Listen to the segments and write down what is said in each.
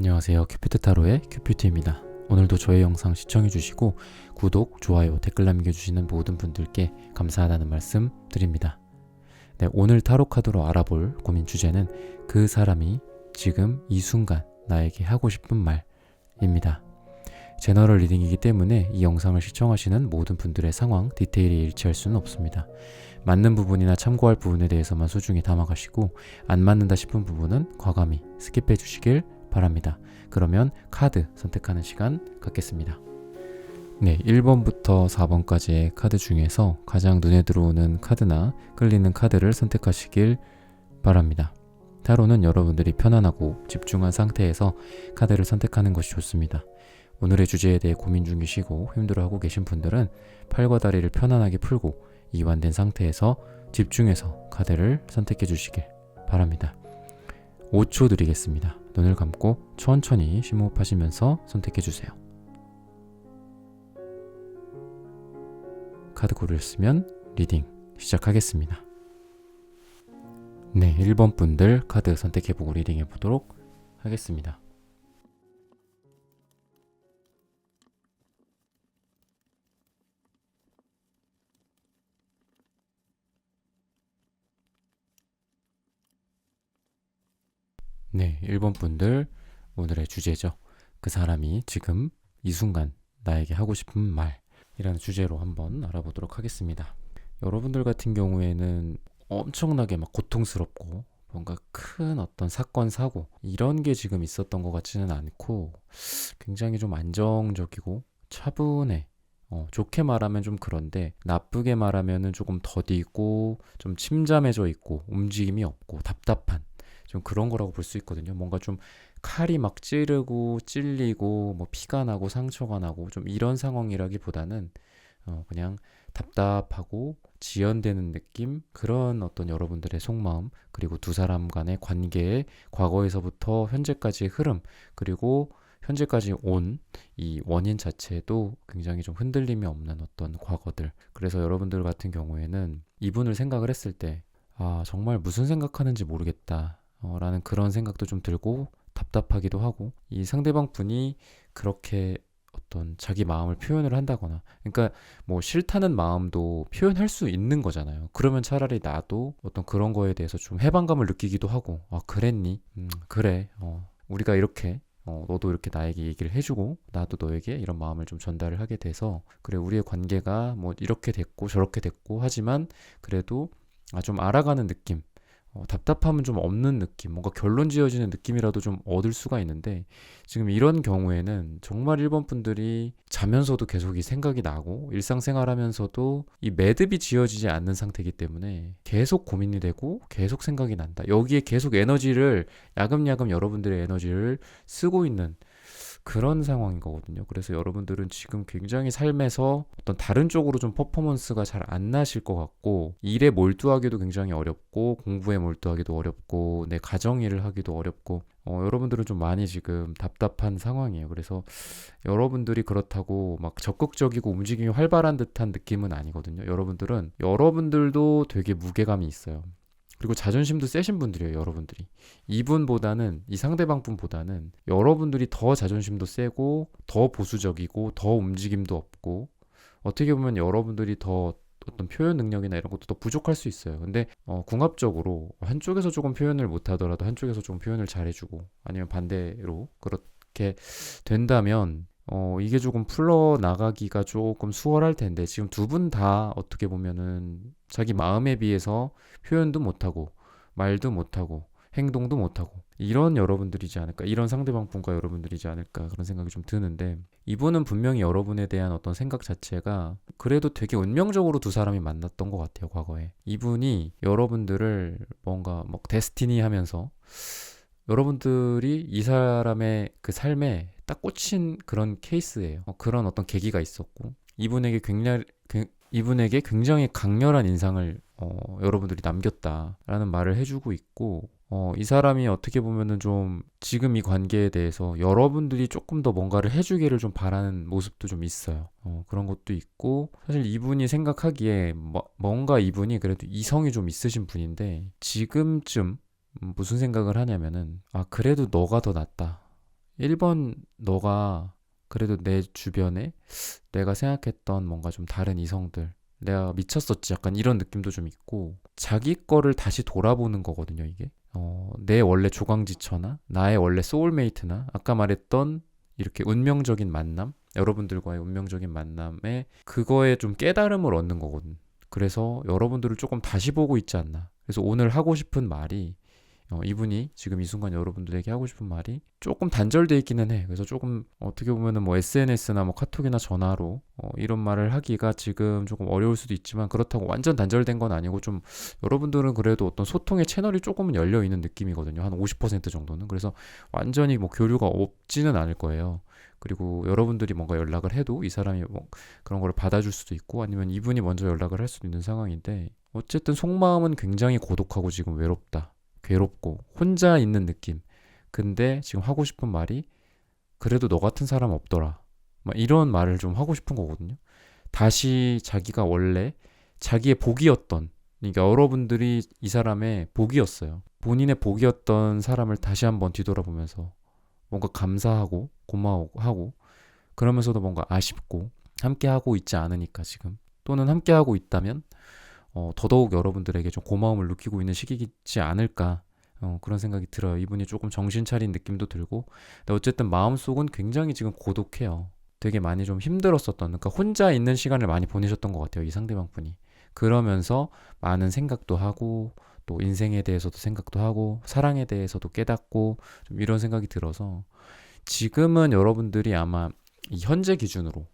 안녕하세요. 큐피트 타로의 큐피트입니다. 오늘도 저의 영상 시청해주시고 구독, 좋아요, 댓글 남겨주시는 모든 분들께 감사하다는 말씀 드립니다. 네, 오늘 타로 카드로 알아볼 고민 주제는 그 사람이 지금 이 순간 나에게 하고 싶은 말입니다. 제너럴 리딩이기 때문에 이 영상을 시청하시는 모든 분들의 상황, 디테일이 일치할 수는 없습니다. 맞는 부분이나 참고할 부분에 대해서만 소중히 담아가시고 안 맞는다 싶은 부분은 과감히 스킵해 주시길 바랍니다. 그러면 카드 선택하는 시간 갖겠습니다. 네, 1번부터 4번까지의 카드 중에서 가장 눈에 들어오는 카드나 끌리는 카드를 선택하시길 바랍니다. 타로는 여러분들이 편안하고 집중한 상태에서 카드를 선택하는 것이 좋습니다. 오늘의 주제에 대해 고민 중이시고 힘들어하고 계신 분들은 팔과 다리를 편안하게 풀고 이완된 상태에서 집중해서 카드를 선택해 주시길 바랍니다. 5초 드리겠습니다. 눈을 감고 천천히 심호흡하시면서 선택해 주세요. 카드 고르셨으면 리딩 시작하겠습니다. 네, 1번 분들 카드 선택해보고 리딩해 보도록 하겠습니다. 네, 1번 분들 오늘의 주제죠. 그 사람이 지금 이 순간 나에게 하고 싶은 말이라는 주제로 한번 알아보도록 하겠습니다. 여러분들 같은 경우에는 엄청나게 막 고통스럽고 뭔가 큰 어떤 사건, 사고 이런 게 지금 있었던 것 같지는 않고 굉장히 좀 안정적이고 차분해. 좋게 말하면 좀 그런데 나쁘게 말하면 조금 더디고 좀 침잠해져 있고 움직임이 없고 답답한 좀 그런 거라고 볼 수 있거든요. 뭔가 좀 칼이 막 찌르고 찔리고 뭐 피가 나고 상처가 나고 좀 이런 상황이라기보다는 그냥 답답하고 지연되는 느낌, 그런 어떤 여러분들의 속마음, 그리고 두 사람 간의 관계의 과거에서부터 현재까지의 흐름, 그리고 현재까지 온 이 원인 자체도 굉장히 좀 흔들림이 없는 어떤 과거들. 그래서 여러분들 같은 경우에는 이분을 생각을 했을 때 정말 무슨 생각하는지 모르겠다 라는 그런 생각도 좀 들고 답답하기도 하고, 이 상대방 분이 그렇게 어떤 자기 마음을 표현을 한다거나, 그러니까 뭐 싫다는 마음도 표현할 수 있는 거잖아요. 그러면 차라리 나도 어떤 그런 거에 대해서 좀 해방감을 느끼기도 하고, 그랬니? 그래. 우리가 이렇게 너도 이렇게 나에게 얘기를 해주고 나도 너에게 이런 마음을 좀 전달을 하게 돼서, 그래, 우리의 관계가 뭐 이렇게 됐고 저렇게 됐고 하지만 그래도 좀 알아가는 느낌, 답답함은 좀 없는 느낌, 뭔가 결론 지어지는 느낌이라도 좀 얻을 수가 있는데, 지금 이런 경우에는 정말 1번 분들이 자면서도 계속 이 생각이 나고 일상생활 하면서도 이 매듭이 지어지지 않는 상태이기 때문에 계속 고민이 되고 계속 생각이 난다. 여기에 계속 에너지를 야금야금 여러분들의 에너지를 쓰고 있는 그런 상황인 거거든요. 그래서 여러분들은 지금 굉장히 삶에서 어떤 다른 쪽으로 좀 퍼포먼스가 잘 안 나실 것 같고, 일에 몰두하기도 굉장히 어렵고, 공부에 몰두하기도 어렵고, 내 가정 일을 하기도 어렵고, 여러분들은 좀 많이 지금 답답한 상황이에요. 그래서 여러분들이 그렇다고 막 적극적이고 움직임이 활발한 듯한 느낌은 아니거든요. 여러분들도 되게 무게감이 있어요. 그리고 자존심도 세신 분들이에요, 여러분들이. 이분보다는, 이 상대방 분보다는 여러분들이 더 자존심도 세고, 더 보수적이고, 더 움직임도 없고, 어떻게 보면 여러분들이 더 어떤 표현 능력이나 이런 것도 더 부족할 수 있어요. 근데 궁합적으로 한쪽에서 조금 표현을 못하더라도 한쪽에서 조금 표현을 잘해주고, 아니면 반대로 그렇게 된다면 이게 조금 풀러나가기가 조금 수월할 텐데, 지금 두 분 다 어떻게 보면은 자기 마음에 비해서 표현도 못하고 말도 못하고 행동도 못하고 이런 여러분들이지 않을까, 이런 상대방 분과 여러분들이지 않을까, 그런 생각이 좀 드는데, 이분은 분명히 여러분에 대한 어떤 생각 자체가 그래도 되게 운명적으로 두 사람이 만났던 것 같아요, 과거에. 이분이 여러분들을 뭔가 막 데스티니 하면서 여러분들이 이 사람의 그 삶에 딱 꽂힌 그런 케이스예요. 그런 어떤 계기가 있었고, 이분에게 굉장히 강렬한 인상을 여러분들이 남겼다라는 말을 해주고 있고, 이 사람이 어떻게 보면은 좀 지금 이 관계에 대해서 여러분들이 조금 더 뭔가를 해주기를 좀 바라는 모습도 좀 있어요. 그런 것도 있고, 사실 이분이 생각하기에 뭔가 이분이 그래도 이성이 좀 있으신 분인데, 지금쯤 무슨 생각을 하냐면은, 그래도 너가 더 낫다, 1번 너가 그래도 내 주변에 내가 생각했던 뭔가 좀 다른 이성들, 내가 미쳤었지 약간 이런 느낌도 좀 있고, 자기 거를 다시 돌아보는 거거든요 이게. 내 원래 조강지처나 나의 원래 소울메이트나 아까 말했던 이렇게 운명적인 만남, 여러분들과의 운명적인 만남에 그거에 좀 깨달음을 얻는 거거든. 그래서 여러분들을 조금 다시 보고 있지 않나. 그래서 오늘 하고 싶은 말이, 이분이 지금 이 순간 여러분들에게 하고 싶은 말이 조금 단절돼 있기는 해. 그래서 조금 어떻게 보면은 뭐 SNS나 뭐 카톡이나 전화로 이런 말을 하기가 지금 조금 어려울 수도 있지만, 그렇다고 완전 단절된 건 아니고 좀 여러분들은 그래도 어떤 소통의 채널이 조금은 열려 있는 느낌이거든요. 한 50% 정도는. 그래서 완전히 뭐 교류가 없지는 않을 거예요. 그리고 여러분들이 뭔가 연락을 해도 이 사람이 뭐 그런 걸 받아줄 수도 있고, 아니면 이분이 먼저 연락을 할 수도 있는 상황인데, 어쨌든 속마음은 굉장히 고독하고 지금 외롭다. 괴롭고 혼자 있는 느낌. 근데 지금 하고 싶은 말이 그래도 너 같은 사람 없더라. 막 이런 말을 좀 하고 싶은 거거든요. 다시 자기가 원래 자기의 복이었던, 그러니까 여러분들이 이 사람의 복이었어요. 본인의 복이었던 사람을 다시 한번 뒤돌아보면서 뭔가 감사하고 고마워하고, 그러면서도 뭔가 아쉽고, 함께하고 있지 않으니까 지금, 또는 함께하고 있다면 더더욱 여러분들에게 좀 고마움을 느끼고 있는 시기이지 않을까, 그런 생각이 들어요. 이분이 조금 정신 차린 느낌도 들고, 근데 어쨌든 마음속은 굉장히 지금 고독해요. 되게 많이 좀 힘들었었던, 그러니까 혼자 있는 시간을 많이 보내셨던 것 같아요, 이 상대방 분이. 그러면서 많은 생각도 하고, 또 인생에 대해서도 생각도 하고, 사랑에 대해서도 깨닫고, 좀 이런 생각이 들어서 지금은 여러분들이 아마 이 현재 기준으로,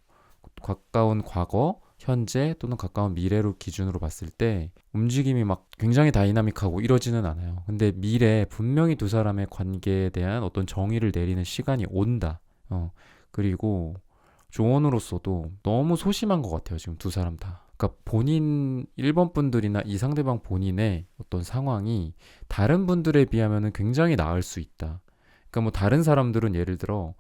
가까운 과거, 현재 또는 가까운 미래로 기준으로 봤을 때 움직임이 막 굉장히 다이나믹하고 이러지는 않아요. 근데 미래에 분명히 두 사람의 관계에 대한 어떤 정의를 내리는 시간이 온다. 그리고 조언으로서도 너무 소심한 것 같아요, 지금 두 사람 다. 그러니까 본인 1번 분들이나 이 상대방 본인의 어떤 상황이 다른 분들에 비하면 굉장히 나을 수 있다. 그러니까 뭐 다른 사람들은 예를 들어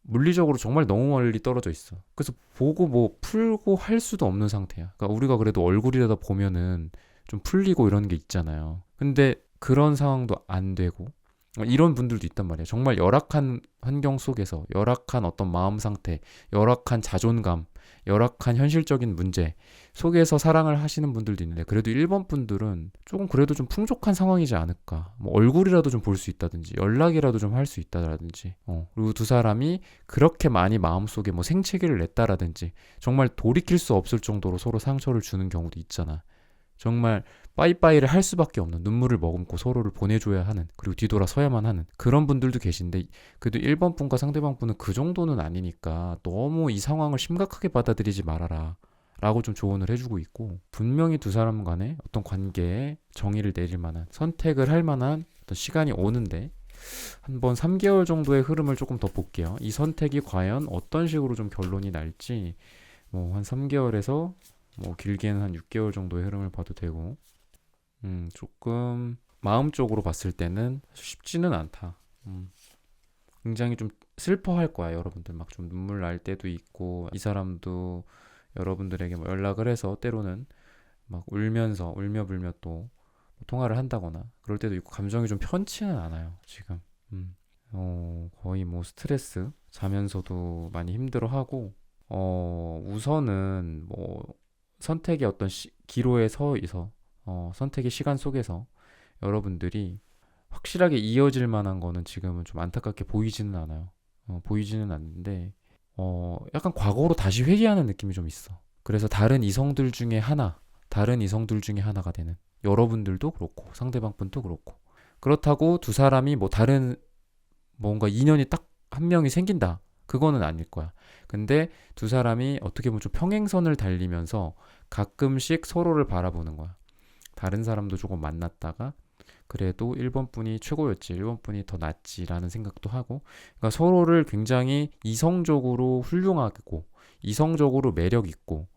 물리적으로 정말 너무 멀리 떨어져 있어. 그래서 보고 뭐 풀고 할 수도 없는 상태야. 그러니까 우리가 그래도 얼굴이라도 보면은 좀 풀리고 이런 게 있잖아요. 근데 그런 상황도 안 되고, 이런 분들도 있단 말이에요. 정말 열악한 환경 속에서 열악한 어떤 마음 상태, 열악한 자존감, 열악한 현실적인 문제 속에서 사랑을 하시는 분들도 있는데, 그래도 1번 분들은 조금 그래도 좀 풍족한 상황이지 않을까. 뭐 얼굴이라도 좀 볼 수 있다든지, 연락이라도 좀 할 수 있다라든지, 그리고 두 사람이 그렇게 많이 마음속에 뭐 생채기를 냈다라든지, 정말 돌이킬 수 없을 정도로 서로 상처를 주는 경우도 있잖아. 정말 빠이빠이를 할 수밖에 없는, 눈물을 머금고 서로를 보내줘야 하는, 그리고 뒤돌아서야만 하는 그런 분들도 계신데, 그래도 1번 분과 상대방 분은 그 정도는 아니니까 너무 이 상황을 심각하게 받아들이지 말아라 라고 좀 조언을 해주고 있고, 분명히 두 사람 간에 어떤 관계에 정의를 내릴 만한, 선택을 할 만한 어떤 시간이 오는데, 한번 3개월 정도의 흐름을 조금 더 볼게요. 이 선택이 과연 어떤 식으로 좀 결론이 날지, 뭐 한 3개월에서 뭐 길게는 한 6개월 정도의 흐름을 봐도 되고, 조금 마음적으로 봤을 때는 쉽지는 않다. 굉장히 좀 슬퍼할 거야, 여러분들. 막 좀 눈물 날 때도 있고, 이 사람도 여러분들에게 뭐 연락을 해서 때로는 막 울면서 울며불며 또 통화를 한다거나 그럴 때도 있고, 감정이 좀 편치는 않아요 지금. 거의 뭐 스트레스, 자면서도 많이 힘들어하고, 우선은 뭐 선택의 어떤 기로에 서 있어, 선택의 시간 속에서 여러분들이 확실하게 이어질 만한 거는 지금은 좀 안타깝게 보이지는 않아요. 보이지는 않는데, 약간 과거로 다시 회귀하는 느낌이 좀 있어. 그래서 다른 이성들 중에 하나가 되는, 여러분들도 그렇고 상대방 분도 그렇고, 그렇다고 두 사람이 뭐 다른 뭔가 인연이 딱 한 명이 생긴다, 그거는 아닐 거야. 근데 두 사람이 어떻게 보면 좀 평행선을 달리면서 가끔씩 서로를 바라보는 거야. 다른 사람도 조금 만났다가 그래도 1번 분이 최고였지, 1번 분이 더 낫지라는 생각도 하고, 그러니까 서로를 굉장히 이성적으로 훌륭하고, 이성적으로 매력있고,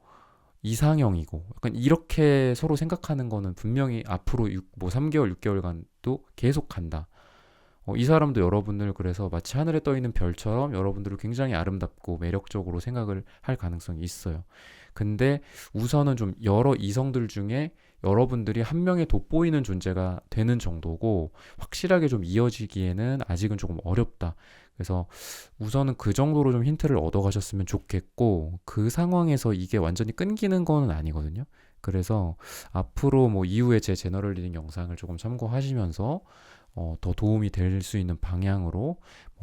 이상형이고, 약간 이렇게 서로 생각하는 거는 분명히 앞으로 뭐 3개월, 6개월간도 계속 간다. 이 사람도 여러분을 그래서 마치 하늘에 떠 있는 별처럼 여러분들을 굉장히 아름답고 매력적으로 생각을 할 가능성이 있어요. 근데 우선은 좀 여러 이성들 중에 여러분들이 한 명의 돋보이는 존재가 되는 정도고, 확실하게 좀 이어지기에는 아직은 조금 어렵다. 그래서 우선은 그 정도로 좀 힌트를 얻어가셨으면 좋겠고, 그 상황에서 이게 완전히 끊기는 건 아니거든요. 그래서 앞으로 뭐 이후에 제 제너럴 리딩 영상을 조금 참고하시면서 더 도움이 될 수 있는 방향으로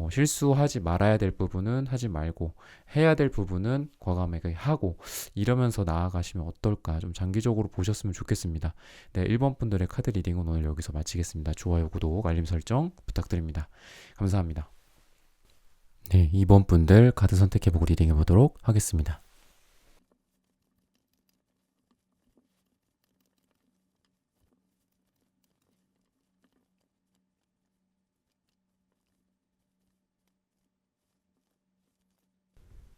실수하지 말아야 될 부분은 하지 말고 해야 될 부분은 과감하게 하고 이러면서 나아가시면 어떨까, 좀 장기적으로 보셨으면 좋겠습니다. 네, 1번 분들의 카드 리딩은 오늘 여기서 마치겠습니다. 좋아요, 구독, 알림 설정 부탁드립니다. 감사합니다. 네, 2번 분들 카드 선택해보고 리딩해 보도록 하겠습니다.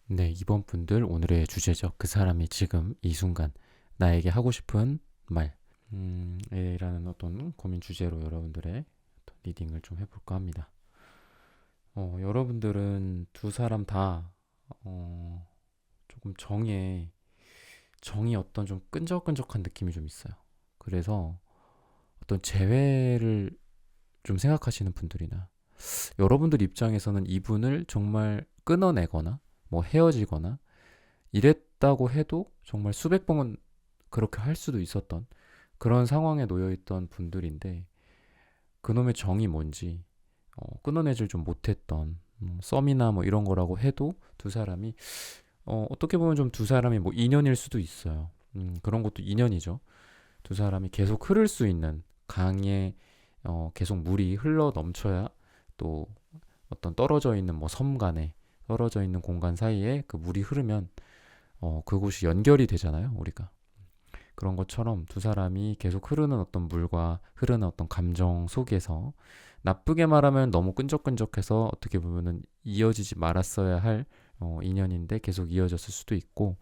네, 2번 분들 오늘의 주제죠. 그 사람이 지금 이 순간 나에게 하고 싶은 말. 이라는 어떤 고민 주제로 여러분들의 어떤 리딩을 좀 해볼까 합니다. 여러분들은 두 사람 다 조금 정이 어떤 좀 끈적끈적한 느낌이 좀 있어요. 그래서 어떤 재회를 좀 생각하시는 분들이나 여러분들 입장에서는 이분을 정말 끊어내거나 뭐 헤어지거나 이랬다고 해도 정말 수백 번은 그렇게 할 수도 있었던 그런 상황에 놓여 있던 분들인데, 그놈의 정이 뭔지 끊어내질 좀 못했던 썸이나 뭐 이런 거라고 해도 두 사람이 어떻게 보면 좀 두 사람이 뭐 인연일 수도 있어요. 그런 것도 인연이죠. 두 사람이 계속 흐를 수 있는 강에 계속 물이 흘러 넘쳐야 또 어떤 떨어져 있는 뭐 섬 간에 떨어져 있는 공간 사이에 그 물이 흐르면 그곳이 연결이 되잖아요, 우리가. 그런 것처럼 두 사람이 계속 흐르는 어떤 물과 흐르는 어떤 감정 속에서, 나쁘게 말하면 너무 끈적끈적해서 어떻게 보면은 이어지지 말았어야 할 인연인데 계속 이어졌을 수도 있고,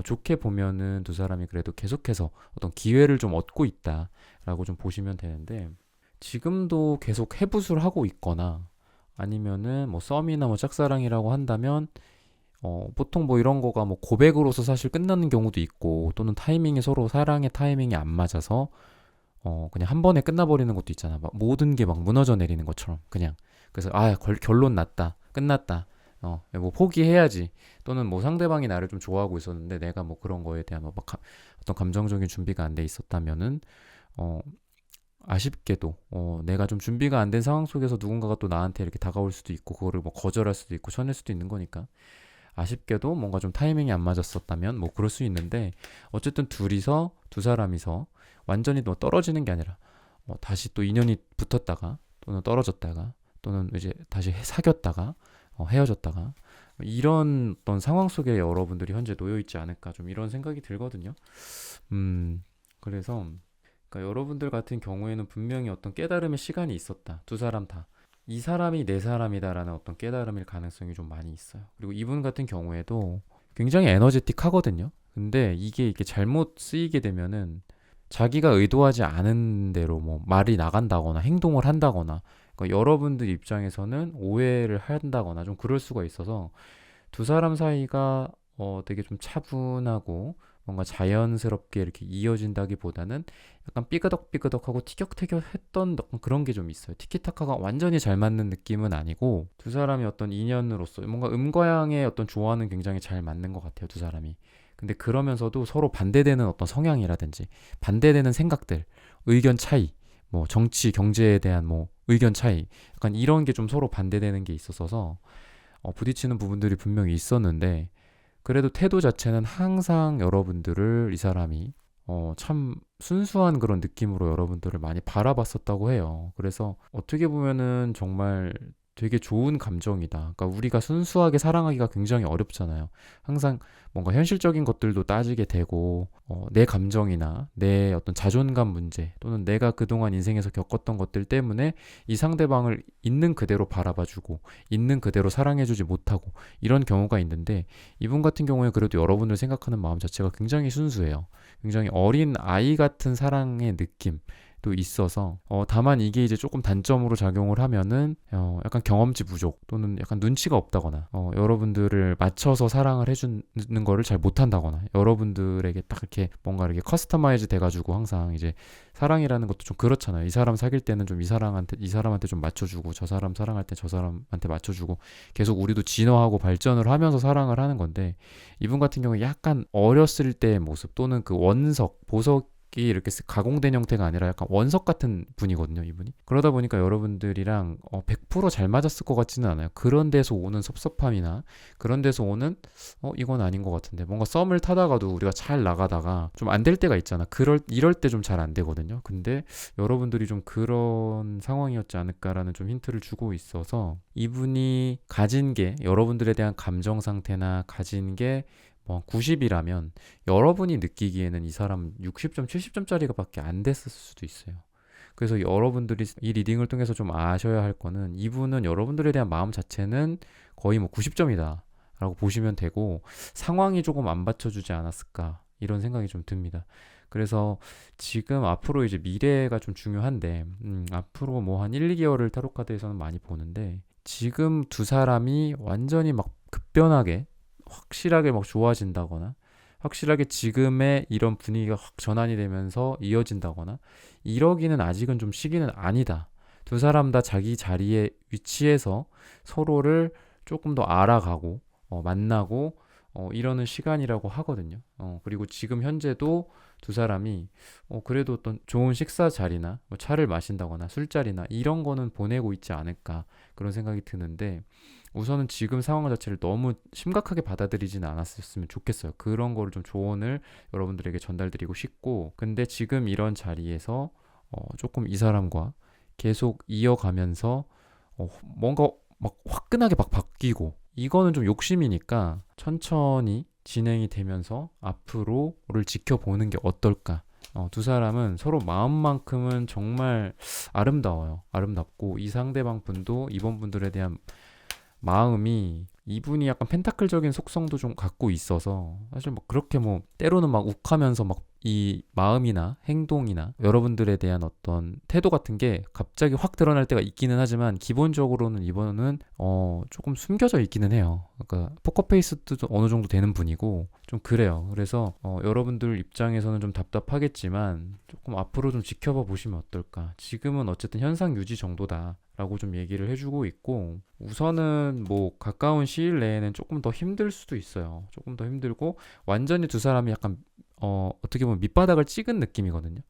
좋게 보면은 두 사람이 그래도 계속해서 어떤 기회를 좀 얻고 있다라고 좀 보시면 되는데, 지금도 계속 해부술 하고 있거나 아니면은 뭐 썸이나 뭐 짝사랑이라고 한다면 보통 뭐 이런 거가 뭐 고백으로서 사실 끝나는 경우도 있고, 또는 타이밍이 서로 사랑의 타이밍이 안 맞아서 그냥 한 번에 끝나버리는 것도 있잖아. 막 모든 게 막 무너져 내리는 것처럼 그냥. 그래서 결론 났다, 끝났다, 뭐 포기해야지, 또는 뭐 상대방이 나를 좀 좋아하고 있었는데 내가 뭐 그런 거에 대한 어떤 감정적인 준비가 안 돼 있었다면은 어, 아쉽게도 내가 좀 준비가 안 된 상황 속에서 누군가가 또 나한테 이렇게 다가올 수도 있고, 그거를 뭐 거절할 수도 있고 쳐낼 수도 있는 거니까, 아쉽게도 뭔가 좀 타이밍이 안 맞았었다면 뭐 그럴 수 있는데, 어쨌든 두 사람이서 완전히 뭐 떨어지는 게 아니라 다시 또 인연이 붙었다가 또는 떨어졌다가 또는 이제 다시 사귀었다가 헤어졌다가, 이런 어떤 상황 속에 여러분들이 현재 놓여 있지 않을까, 좀 이런 생각이 들거든요. 그래서 그러니까 여러분들 같은 경우에는 분명히 어떤 깨달음의 시간이 있었다. 두 사람 다. 이 사람이 내 사람이다라는 어떤 깨달음일 가능성이 좀 많이 있어요. 그리고 이분 같은 경우에도 굉장히 에너제틱 하거든요. 근데 이게 잘못 쓰이게 되면은 자기가 의도하지 않은 대로 뭐 말이 나간다거나 행동을 한다거나, 그러니까 여러분들 입장에서는 오해를 한다거나 좀 그럴 수가 있어서, 두 사람 사이가 되게 좀 차분하고 뭔가 자연스럽게 이렇게 이어진다기보다는 약간 삐그덕삐그덕하고 티격태격했던 그런 게 좀 있어요. 티키타카가 완전히 잘 맞는 느낌은 아니고, 두 사람이 어떤 인연으로서 뭔가 음과 양의 어떤 조화는 굉장히 잘 맞는 것 같아요, 두 사람이. 근데 그러면서도 서로 반대되는 어떤 성향이라든지 반대되는 생각들, 의견 차이, 뭐 정치, 경제에 대한 뭐 의견 차이, 약간 이런 게 좀 서로 반대되는 게 있어서 부딪히는 부분들이 분명히 있었는데, 그래도 태도 자체는 항상 여러분들을 이 사람이 참 순수한 그런 느낌으로 여러분들을 많이 바라봤었다고 해요. 그래서 어떻게 보면은 정말 되게 좋은 감정이다. 그러니까 우리가 순수하게 사랑하기가 굉장히 어렵잖아요. 항상 뭔가 현실적인 것들도 따지게 되고, 내 감정이나 내 어떤 자존감 문제, 또는 내가 그동안 인생에서 겪었던 것들 때문에 이 상대방을 있는 그대로 바라봐주고 있는 그대로 사랑해주지 못하고, 이런 경우가 있는데, 이분 같은 경우에 그래도 여러분을 생각하는 마음 자체가 굉장히 순수해요. 굉장히 어린 아이 같은 사랑의 느낌, 또 있어서 다만 이게 이제 조금 단점으로 작용을 하면은 약간 경험치 부족 또는 약간 눈치가 없다거나 여러분들을 맞춰서 사랑을 해주는 거를 잘 못한다거나 여러분들에게 딱 이렇게 뭔가 이렇게 커스터마이즈 돼가지고 항상 이제 사랑이라는 것도 좀 그렇잖아요. 이 사람 사귈 때는 좀 이 사람한테 좀 맞춰주고 저 사람 사랑할 때 저 사람한테 맞춰주고 계속 우리도 진화하고 발전을 하면서 사랑을 하는 건데 이분 같은 경우에 약간 어렸을 때의 모습 또는 그 보석이 이렇게 가공된 형태가 아니라 약간 원석 같은 분이거든요, 이분이. 그러다 보니까 여러분들이랑 100%잘 맞았을 것 같지는 않아요. 그런 데서 오는 섭섭함이나 그런 데서 오는 이건 아닌 것 같은데 뭔가 썸을 타다가도 우리가 잘 나가다가 좀 안 될 때가 있잖아. 이럴 때 좀 잘 안 되거든요. 근데 여러분들이 좀 그런 상황이었지 않을까라는 좀 힌트를 주고 있어서 이분이 가진 게 여러분들에 대한 감정 상태나 가진 게 뭐 90이라면 여러분이 느끼기에는 이 사람 60점, 70점짜리가 밖에 안 됐을 수도 있어요. 그래서 여러분들이 이 리딩을 통해서 좀 아셔야 할 거는 이분은 여러분들에 대한 마음 자체는 거의 뭐 90점이다 라고 보시면 되고 상황이 조금 안 받쳐주지 않았을까 이런 생각이 좀 듭니다. 그래서 지금 앞으로 이제 미래가 좀 중요한데 앞으로 뭐 한 1, 2개월을 타로 카드에서는 많이 보는데 지금 두 사람이 완전히 막 급변하게 확실하게 막 좋아진다거나 확실하게 지금의 이런 분위기가 확 전환이 되면서 이어진다거나 이러기는 아직은 좀 시기는 아니다. 두 사람 다 자기 자리에 위치해서 서로를 조금 더 알아가고 만나고 이러는 시간이라고 하거든요. 그리고 지금 현재도 두 사람이 그래도 어떤 좋은 식사 자리나 뭐 차를 마신다거나 술자리나 이런 거는 보내고 있지 않을까 그런 생각이 드는데 우선은 지금 상황 자체를 너무 심각하게 받아들이지는 않았으면 좋겠어요. 그런 거를 좀 조언을 여러분들에게 전달드리고 싶고 근데 지금 이런 자리에서 조금 이 사람과 계속 이어가면서 뭔가 막 화끈하게 막 바뀌고 이거는 좀 욕심이니까 천천히 진행이 되면서 앞으로를 지켜보는 게 어떨까. 두 사람은 서로 마음만큼은 정말 아름다워요. 아름답고 이 상대방 분도 이번 분들에 대한 마음이 이분이 약간 펜타클적인 속성도 좀 갖고 있어서 사실 뭐 그렇게 뭐 때로는 막 욱하면서 막 이 마음이나 행동이나 여러분들에 대한 어떤 태도 같은 게 갑자기 확 드러날 때가 있기는 하지만 기본적으로는 이번은 조금 숨겨져 있기는 해요. 그러니까 포커페이스도 좀 어느 정도 되는 분이고 좀 그래요. 그래서 여러분들 입장에서는 좀 답답하겠지만 조금 앞으로 좀 지켜봐 보시면 어떨까. 지금은 어쨌든 현상 유지 정도다. 라고 좀 얘기를 해주고 있고 우선은 뭐 가까운 시일 내에는 조금 더 힘들 수도 있어요. 조금 더 힘들고 완전히 두 사람이 약간 어떻게 보면 밑바닥을 찍은 느낌이거든요.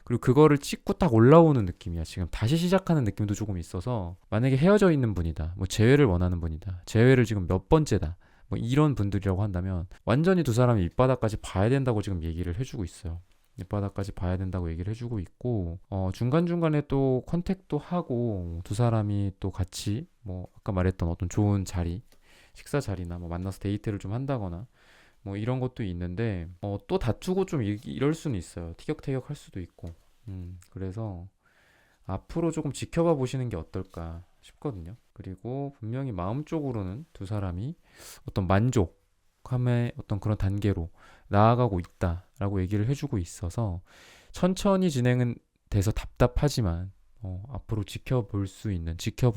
그리고 그거를 찍고 딱 올라오는 느낌이야. 지금 다시 시작하는 느낌도 조금 있어서 만약에 헤어져 있는 분이다. 뭐 재회를 원하는 분이다. 재회를 지금 몇 번째다. 뭐 이런 분들이라고 한다면 완전히 두 사람이 밑바닥까지 봐야 된다고 지금 얘기를 해주고 있어요. 밑바닥까지 봐야 된다고 얘기를 해주고 있고 중간중간에 또 컨택도 하고 두 사람이 또 같이 뭐 아까 말했던 어떤 좋은 자리 식사 자리나 뭐 만나서 데이트를 좀 한다거나 뭐 이런 것도 있는데 또 다투고 좀 이럴 수는 있어요. 티격태격 할 수도 있고 그래서 앞으로 조금 지켜봐 보시는 게 어떨까 싶거든요. 그리고 분명히 마음적으로는 두 사람이 어떤 만족함의 어떤 그런 단계로 나아가고 있다라고 얘기를 해주고 있어서 천천히 진행은 돼서 답답하지만 앞으로 지켜볼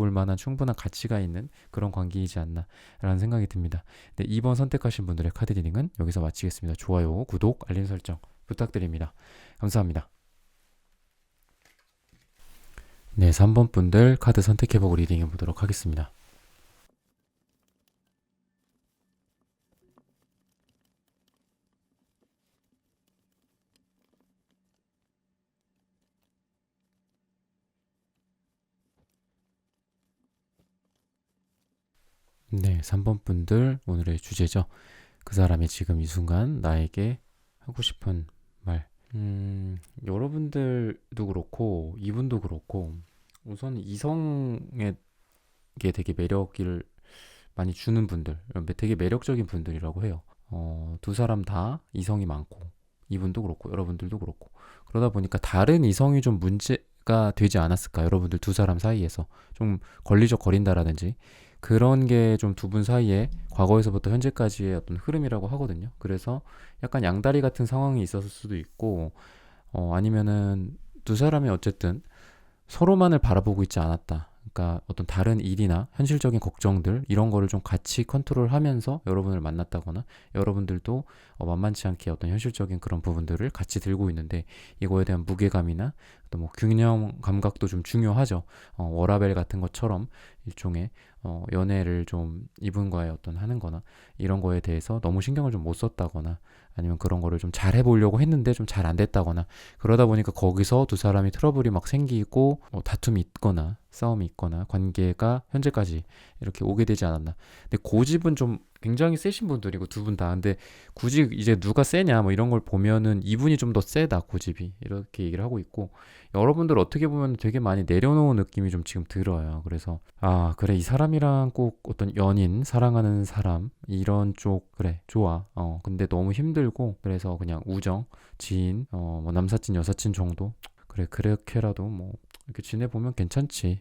만한 충분한 가치가 있는 그런 관계이지 않나라는 생각이 듭니다. 네, 2번 선택하신 분들의 카드 리딩은 여기서 마치겠습니다. 좋아요, 구독, 알림 설정 부탁드립니다. 감사합니다. 네, 3번 분들 카드 선택해보고 리딩해 보도록 하겠습니다. 네, 3번 분들 오늘의 주제죠. 그 사람이 지금 이 순간 나에게 하고 싶은 말. 여러분들도 그렇고 이분도 그렇고 우선 이성에게 되게 매력을 많이 주는 분들, 되게 매력적인 분들이라고 해요. 두 사람 다 이성이 많고 이분도 그렇고 여러분들도 그렇고 그러다 보니까 다른 이성이 좀 문제가 되지 않았을까? 여러분들 두 사람 사이에서 좀 걸리적 거린다라든지 그런 게 좀 두 분 사이에 과거에서부터 현재까지의 어떤 흐름이라고 하거든요. 그래서 약간 양다리 같은 상황이 있었을 수도 있고 아니면은 두 사람이 어쨌든 서로만을 바라보고 있지 않았다. 그러니까 어떤 다른 일이나 현실적인 걱정들 이런 거를 좀 같이 컨트롤하면서 여러분을 만났다거나 여러분들도 만만치 않게 어떤 현실적인 그런 부분들을 같이 들고 있는데 이거에 대한 무게감이나 또 뭐 균형 감각도 좀 중요하죠. 워라밸 같은 것처럼 일종의 연애를 좀 이분과의 어떤 하는 거나 이런 거에 대해서 너무 신경을 좀 못 썼다거나 아니면 그런 거를 좀 잘 해보려고 했는데 좀 잘 안 됐다거나 그러다 보니까 거기서 두 사람이 트러블이 막 생기고 다툼이 있거나 싸움이 있거나 관계가 현재까지 이렇게 오게 되지 않았나. 근데 고집은 좀 굉장히 세신 분들이고 두 분 다. 근데 굳이 이제 누가 세냐 뭐 이런 걸 보면은 이분이 좀 더 세다 고집이 이렇게 얘기를 하고 있고 여러분들 어떻게 보면 되게 많이 내려놓은 느낌이 좀 지금 들어요. 그래서 아 그래 이 사람이랑 꼭 어떤 연인 사랑하는 사람 이런 쪽 그래 좋아. 근데 너무 힘들고 그래서 그냥 우정 지인 뭐 남사친 여사친 정도 그래 그렇게라도 뭐 이렇게 지내보면 괜찮지.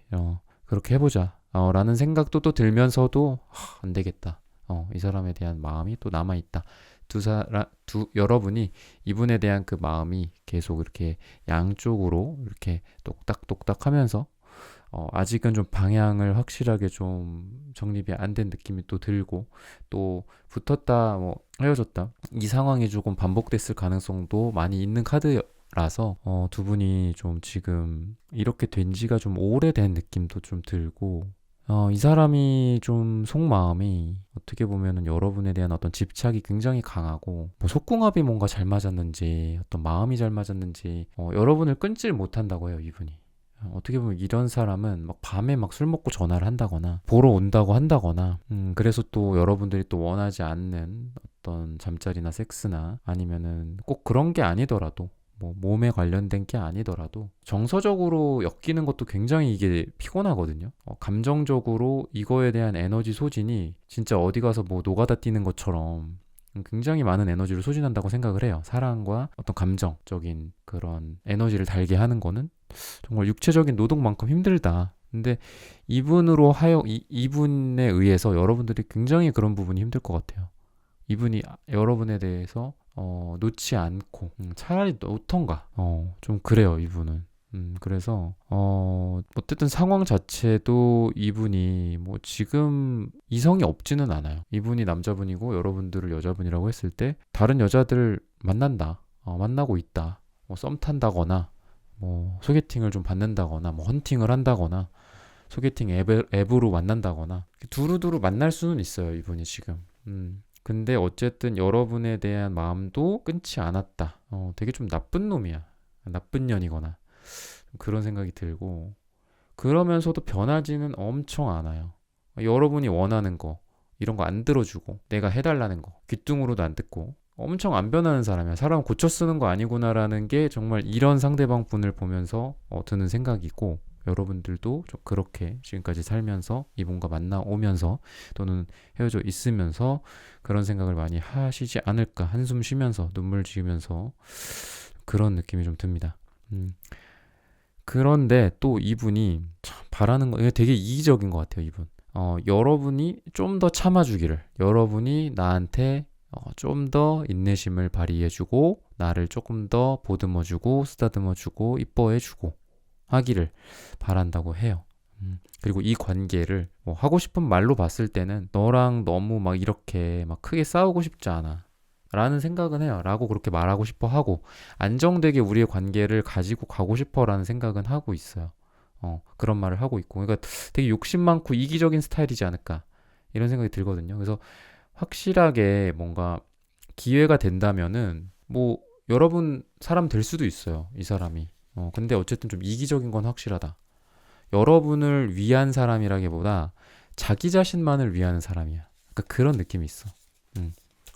그렇게 해보자. 라는 생각도 또 들면서도 안 되겠다. 이 사람에 대한 마음이 또 남아있다. 여러분이 이분에 대한 그 마음이 계속 이렇게 양쪽으로 이렇게 똑딱똑딱 하면서 아직은 좀 방향을 확실하게 좀 정립이 안 된 느낌이 또 들고 또 붙었다 뭐 헤어졌다 이 상황이 조금 반복됐을 가능성도 많이 있는 카드라서 두 분이 좀 지금 이렇게 된 지가 좀 오래된 느낌도 좀 들고 이 사람이 좀 속마음이 어떻게 보면은 여러분에 대한 어떤 집착이 굉장히 강하고 뭐 속궁합이 뭔가 잘 맞았는지 어떤 마음이 잘 맞았는지 여러분을 끊질 못한다고 해요 이분이. 어떻게 보면 이런 사람은 막 밤에 막 술 먹고 전화를 한다거나 보러 온다고 한다거나 그래서 또 여러분들이 또 원하지 않는 어떤 잠자리나 섹스나 아니면은 꼭 그런 게 아니더라도 뭐 몸에 관련된 게 아니더라도 정서적으로 엮이는 것도 굉장히 이게 피곤하거든요. 감정적으로 이거에 대한 에너지 소진이 진짜 어디 가서 뭐 노가다 뛰는 것처럼 굉장히 많은 에너지를 소진한다고 생각을 해요. 사랑과 어떤 감정적인 그런 에너지를 달게 하는 거는 정말 육체적인 노동만큼 힘들다. 근데 이분에 의해서 여러분들이 굉장히 그런 부분이 힘들 것 같아요. 이분이 여러분에 대해서 놓지 않고 차라리 놓던가 좀 그래요 이분은. 그래서 어쨌든 상황 자체도 이분이 뭐 지금 이성이 없지는 않아요. 이분이 남자분이고 여러분들을 여자분이라고 했을 때 다른 여자들 만난다, 만나고 있다, 뭐 썸 탄다거나 뭐 소개팅을 좀 받는다거나 뭐 헌팅을 한다거나 소개팅 앱으로 만난다거나 두루두루 만날 수는 있어요 이분이 지금. 근데 어쨌든 여러분에 대한 마음도 끊지 않았다. 되게 좀 나쁜 놈이야. 나쁜 년이거나 그런 생각이 들고 그러면서도 변하지는 엄청 않아요. 여러분이 원하는 거 이런 거 안 들어주고 내가 해달라는 거 귀뚱으로도 안 듣고 엄청 안 변하는 사람이야. 사람 고쳐 쓰는 거 아니구나라는 게 정말 이런 상대방 분을 보면서 드는 생각이고 여러분들도 좀 그렇게 지금까지 살면서 이분과 만나오면서 또는 헤어져 있으면서 그런 생각을 많이 하시지 않을까 한숨 쉬면서 눈물 지으면서 그런 느낌이 좀 듭니다. 그런데 또 이분이 참 바라는 거 되게 이기적인 것 같아요 이분. 여러분이 좀 더 참아주기를 여러분이 나한테 좀 더 인내심을 발휘해주고 나를 조금 더 보듬어주고 쓰다듬어주고 이뻐해주고 하기를 바란다고 해요. 그리고 이 관계를 뭐 하고 싶은 말로 봤을 때는 너랑 너무 막 이렇게 막 크게 싸우고 싶지 않아 라는 생각은 해요. 라고 그렇게 말하고 싶어 하고 안정되게 우리의 관계를 가지고 가고 싶어 라는 생각은 하고 있어요. 그런 말을 하고 있고 그러니까 되게 욕심 많고 이기적인 스타일이지 않을까 이런 생각이 들거든요. 그래서 확실하게 뭔가 기회가 된다면은 뭐 여러분 사람 될 수도 있어요 이 사람이. 근데 어쨌든 좀 이기적인 건 확실하다. 여러분을 위한 사람이라기보다 자기 자신만을 위하는 사람이야. 그러니까 그런 느낌이 있어.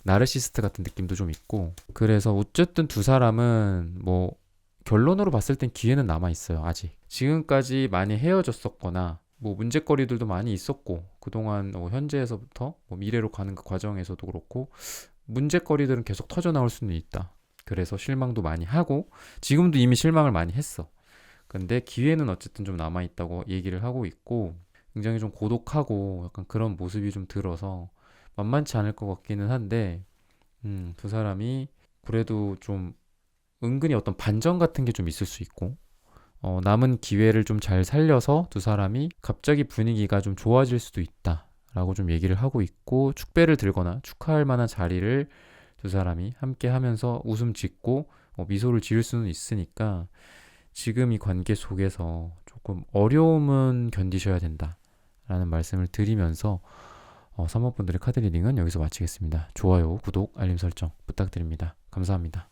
나르시스트 같은 느낌도 좀 있고. 그래서 어쨌든 두 사람은 뭐 결론으로 봤을 땐 기회는 남아 있어요. 아직. 지금까지 많이 헤어졌었거나 뭐 문제거리들도 많이 있었고 그동안 현재에서부터 뭐 미래로 가는 그 과정에서도 그렇고 문제거리들은 계속 터져 나올 수는 있다. 그래서 실망도 많이 하고 지금도 이미 실망을 많이 했어. 근데 기회는 어쨌든 좀 남아있다고 얘기를 하고 있고 굉장히 좀 고독하고 약간 그런 모습이 좀 들어서 만만치 않을 것 같기는 한데 두 사람이 그래도 좀 은근히 어떤 반전 같은 게 좀 있을 수 있고 남은 기회를 좀 잘 살려서 두 사람이 갑자기 분위기가 좀 좋아질 수도 있다 라고 좀 얘기를 하고 있고, 축배를 들거나 축하할 만한 자리를 두 사람이 함께 하면서 웃음 짓고 미소를 지을 수는 있으니까 지금 이 관계 속에서 조금 어려움은 견디셔야 된다 라는 말씀을 드리면서 3번 분들의 카드 리딩은 여기서 마치겠습니다. 좋아요, 구독, 알림 설정 부탁드립니다. 감사합니다.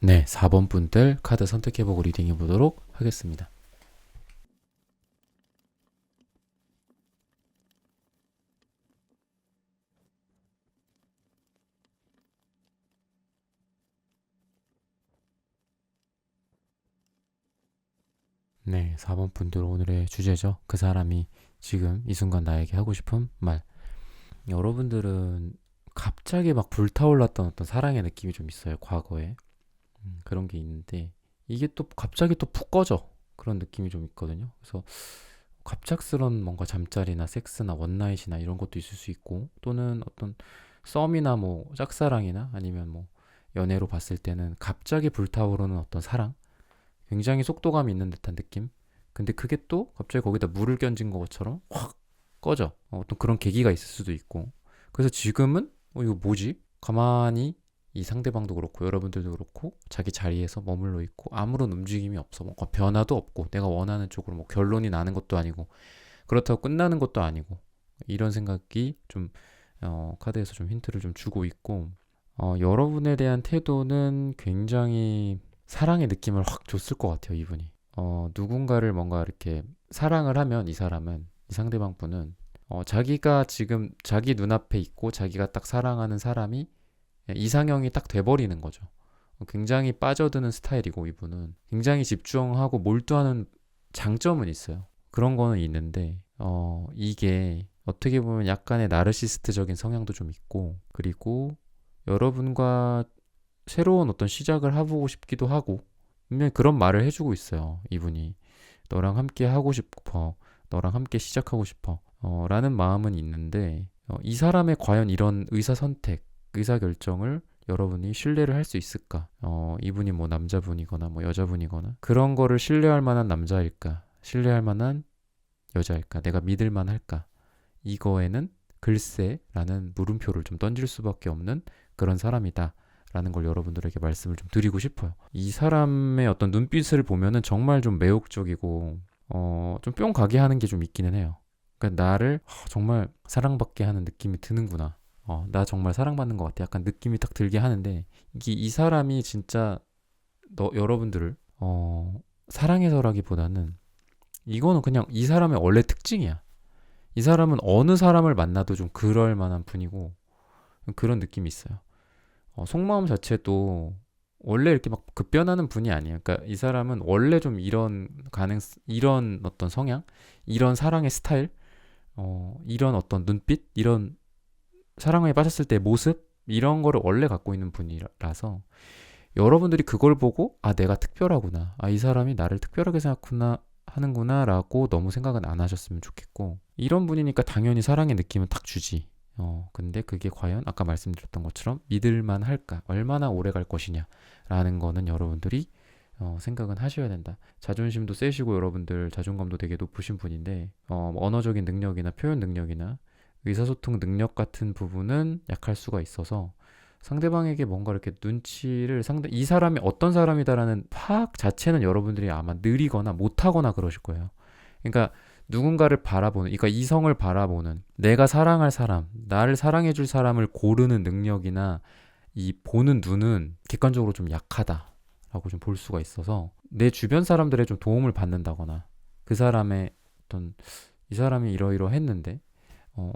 네, 4번 분들 카드 선택해보고 리딩해 보도록 하겠습니다. 네, 4번 분들 오늘의 주제죠. 그 사람이 지금 이 순간 나에게 하고 싶은 말. 여러분들은 갑자기 막 불타올랐던 어떤 사랑의 느낌이 좀 있어요, 과거에. 그런 게 있는데 이게 또 갑자기 또 푹 꺼져. 그런 느낌이 좀 있거든요. 그래서 갑작스런 뭔가 잠자리나 섹스나 원나잇이나 이런 것도 있을 수 있고, 또는 어떤 썸이나 뭐 짝사랑이나 아니면 뭐 연애로 봤을 때는 갑자기 불타오르는 어떤 사랑, 굉장히 속도감이 있는 듯한 느낌. 근데 그게 또 갑자기 거기다 물을 끼얹은 것처럼 확 꺼져. 어떤 그런 계기가 있을 수도 있고. 그래서 지금은 이거 뭐지? 가만히 이 상대방도 그렇고 여러분들도 그렇고 자기 자리에서 머물러 있고 아무런 움직임이 없어. 뭔가 변화도 없고 내가 원하는 쪽으로 뭐 결론이 나는 것도 아니고 그렇다고 끝나는 것도 아니고, 이런 생각이 좀 카드에서 좀 힌트를 좀 주고 있고, 여러분에 대한 태도는 굉장히 사랑의 느낌을 확 줬을 것 같아요, 이분이. 누군가를 뭔가 이렇게 사랑을 하면 이 사람은, 이 상대방 분은 자기가 지금 자기 눈앞에 있고 자기가 딱 사랑하는 사람이 이상형이 딱 돼버리는 거죠. 굉장히 빠져드는 스타일이고, 이분은 굉장히 집중하고 몰두하는 장점은 있어요. 그런 거는 있는데 이게 어떻게 보면 약간의 나르시스트적인 성향도 좀 있고, 그리고 여러분과 새로운 어떤 시작을 해보고 싶기도 하고, 분명히 그런 말을 해주고 있어요, 이분이. 너랑 함께 하고 싶어, 너랑 함께 시작하고 싶어 라는 마음은 있는데, 이 사람의 과연 이런 의사선택, 의사결정을 여러분이 신뢰를 할 수 있을까? 이분이 뭐 남자분이거나 뭐 여자분이거나 그런 거를 신뢰할 만한 남자일까? 신뢰할 만한 여자일까? 내가 믿을 만할까? 이거에는 글쎄라는 물음표를 좀 던질 수밖에 없는 그런 사람이다 라는 걸 여러분들에게 말씀을 좀 드리고 싶어요. 이 사람의 어떤 눈빛을 보면은 정말 좀 매혹적이고 좀 뿅 가게 하는 게 좀 있기는 해요. 그러니까 나를 정말 사랑받게 하는 느낌이 드는구나. 나 정말 사랑받는 것 같아. 약간 느낌이 딱 들게 하는데, 이게 이 사람이 진짜 여러분들을 사랑해서라기보다는 이거는 그냥 이 사람의 원래 특징이야. 이 사람은 어느 사람을 만나도 좀 그럴 만한 분이고, 그런 느낌이 있어요. 속마음 자체도 원래 이렇게 막 급변하는 분이 아니에요. 그러니까 이 사람은 원래 좀 이런 어떤 성향, 이런 사랑의 스타일, 이런 어떤 눈빛, 이런 사랑에 빠졌을 때 모습, 이런 거를 원래 갖고 있는 분이라서 여러분들이 그걸 보고 내가 특별하구나, 이 사람이 나를 특별하게 생각구나 하는구나 라고 너무 생각은 안 하셨으면 좋겠고, 이런 분이니까 당연히 사랑의 느낌은 딱 주지. 근데 그게 과연 아까 말씀드렸던 것처럼 믿을만 할까, 얼마나 오래 갈 것이냐 라는 거는 여러분들이 생각은 하셔야 된다. 자존심도 세시고 여러분들 자존감도 되게 높으신 분인데 언어적인 능력이나 표현 능력이나 의사소통 능력 같은 부분은 약할 수가 있어서, 상대방에게 뭔가 이렇게 눈치를 이 사람이 어떤 사람이다라는 파악 자체는 여러분들이 아마 느리거나 못하거나 그러실 거예요. 그러니까 누군가를 바라보는, 그러니까 이성을 바라보는, 내가 사랑할 사람, 나를 사랑해줄 사람을 고르는 능력이나 이 보는 눈은 객관적으로 좀 약하다라고 좀 볼 수가 있어서, 내 주변 사람들의 좀 도움을 받는다거나, 그 사람의 어떤, 이 사람이 이러이러했는데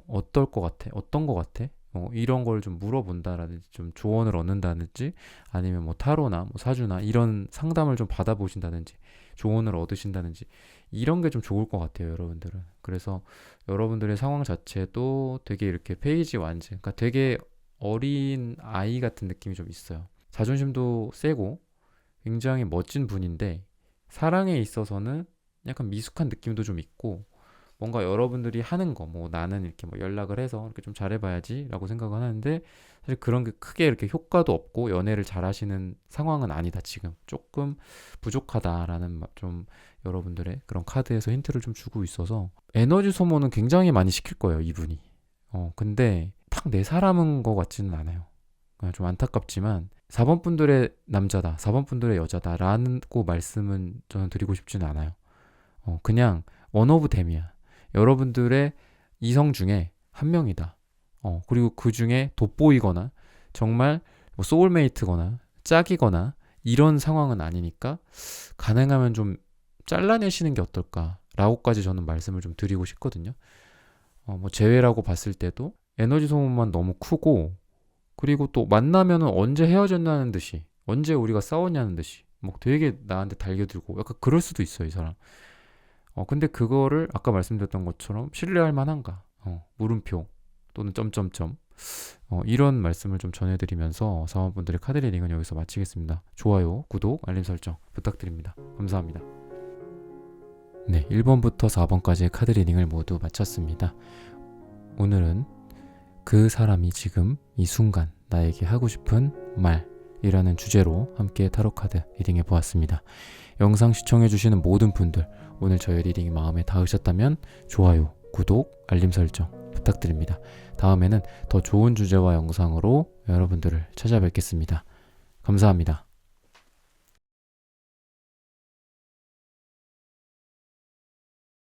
어떨 것 같아? 어떤 것 같아? 이런 걸 좀 물어본다라든지 좀 조언을 얻는다든지, 아니면 뭐 타로나 뭐 사주나 이런 상담을 좀 받아보신다든지 조언을 얻으신다든지, 이런 게 좀 좋을 것 같아요, 여러분들은. 그래서 여러분들의 상황 자체도 되게 이렇게 페이지 완즈, 그러니까 되게 어린 아이 같은 느낌이 좀 있어요. 자존심도 세고 굉장히 멋진 분인데, 사랑에 있어서는 약간 미숙한 느낌도 좀 있고, 뭔가 여러분들이 하는 거, 뭐 나는 이렇게 뭐 연락을 해서 이렇게 좀 잘해봐야지라고 생각을 하는데 사실 그런 게 크게 이렇게 효과도 없고 연애를 잘하시는 상황은 아니다. 지금 조금 부족하다라는 좀 여러분들의 그런 카드에서 힌트를 좀 주고 있어서 에너지 소모는 굉장히 많이 시킬 거예요, 이분이. 근데 딱 내 사람인 것 같지는 않아요. 그냥 좀 안타깝지만 4번 분들의 남자다, 4번 분들의 여자다라고 말씀은 저는 드리고 싶지는 않아요. 그냥 원 오브 댐이야. 여러분들의 이성 중에 한 명이다. 그리고 그 중에 돋보이거나 정말 뭐 소울메이트거나 짝이거나 이런 상황은 아니니까 가능하면 좀 잘라내시는 게 어떨까라고까지 저는 말씀을 좀 드리고 싶거든요. 뭐 제외라고 봤을 때도 에너지 소모만 너무 크고 그리고 또 만나면은 언제 헤어졌냐는 듯이 언제 우리가 싸웠냐는 듯이 뭐 되게 나한테 달겨들고 약간 그럴 수도 있어요, 이 사람. 근데 그거를 아까 말씀드렸던 것처럼 신뢰할 만한가? 물음표 또는 점점점 이런 말씀을 좀 전해드리면서 사원분들의 카드 리딩은 여기서 마치겠습니다. 좋아요, 구독, 알림 설정 부탁드립니다. 감사합니다. 네, 1번부터 4번까지의 카드 리딩을 모두 마쳤습니다. 오늘은 그 사람이 지금 이 순간 나에게 하고 싶은 말이라는 주제로 함께 타로 카드 리딩해 보았습니다. 영상 시청해주시는 모든 분들 오늘 저의 리딩이 마음에 닿으셨다면 좋아요, 구독, 알림 설정 부탁드립니다. 다음에는 더 좋은 주제와 영상으로 여러분들을 찾아뵙겠습니다. 감사합니다.